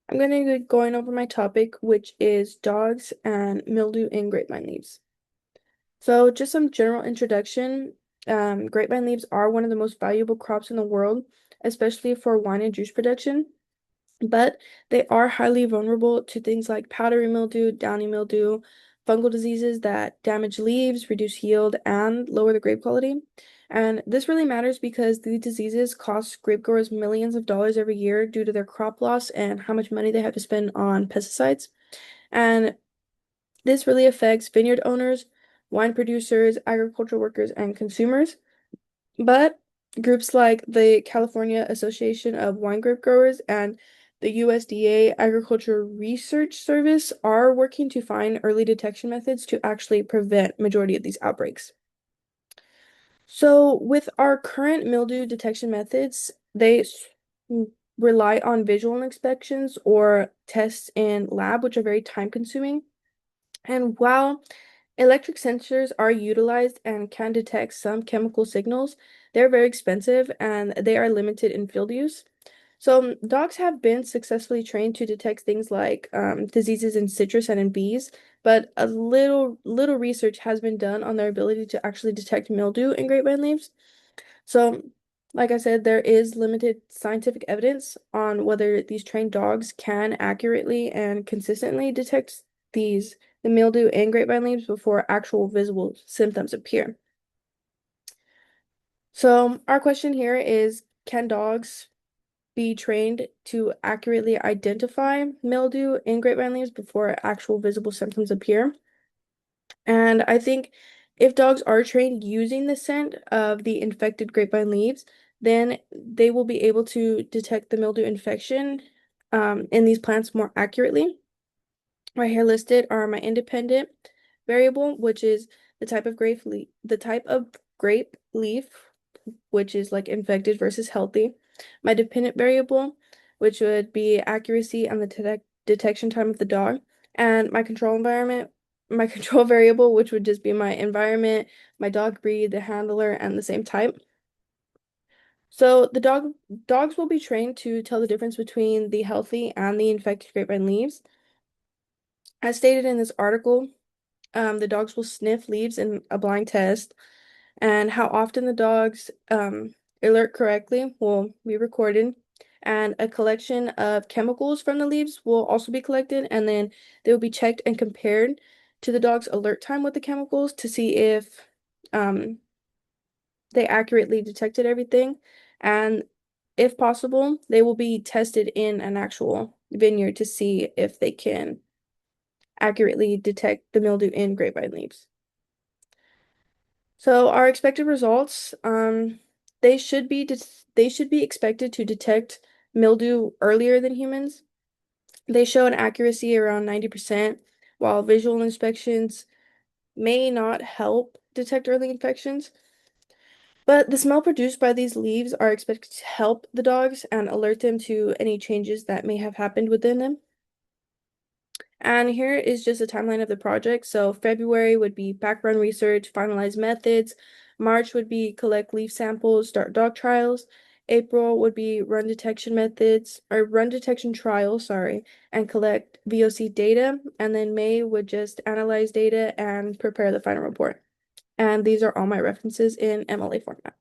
I'm going to be going over my topic, which is dogs and mildew in grapevine leaves. So, just some general introduction. Grapevine leaves are one of the most valuable crops in the world, especially for wine and juice production, but they are highly vulnerable to things like powdery mildew, downy mildew, fungal diseases that damage leaves, reduce yield, and lower the grape quality. And this really matters because these diseases cost grape growers millions of dollars every year due to their crop loss and how much money they have to spend on pesticides. And this really affects vineyard owners, wine producers, agricultural workers, and consumers. But groups like the California Association of Wine Grape Growers and the USDA Agriculture Research Service are working to find early detection methods to actually prevent majority of these outbreaks. So, with our current mildew detection methods, rely on visual inspections or tests in lab, which are very time consuming. And while electric sensors are utilized and can detect some chemical signals, they're very expensive and they are limited in field use. So, dogs have been successfully trained to detect things like diseases in citrus and in bees, but a little research has been done on their ability to actually detect mildew in grapevine leaves. So, like I said, there is limited scientific evidence on whether these trained dogs can accurately and consistently detect the mildew in grapevine leaves before actual visible symptoms appear. So, our question here is, can dogs be trained to accurately identify mildew in grapevine leaves before actual visible symptoms appear? And I think if dogs are trained using the scent of the infected grapevine leaves, then they will be able to detect the mildew infection in these plants more accurately. Right here listed are my independent variable, which is the type of grape leaf, which is like infected versus healthy. My dependent variable, which would be accuracy and the detection time of the dog, and my control variable, which would just be my environment, my dog breed, the handler, and the same type. So dogs will be trained to tell the difference between the healthy and the infected grapevine leaves. As stated in this article, the dogs will sniff leaves in a blind test, and how often the dogs alert correctly will be recorded. And a collection of chemicals from the leaves will also be collected, and then they will be checked and compared to the dog's alert time with the chemicals to see if um, they accurately detected everything. And if possible, they will be tested in an actual vineyard to see if they can accurately detect the mildew in grapevine leaves. So our expected results, they should be expected to detect mildew earlier than humans. They show an accuracy around 90%, while visual inspections may not help detect early infections. But the smell produced by these leaves are expected to help the dogs and alert them to any changes that may have happened within them. And here is just a timeline of the project. So February would be background research, finalize methods. March would be collect leaf samples, start dog trials. April would be run detection trials, sorry, and collect VOC data. And then May would just analyze data and prepare the final report. And these are all my references in MLA format.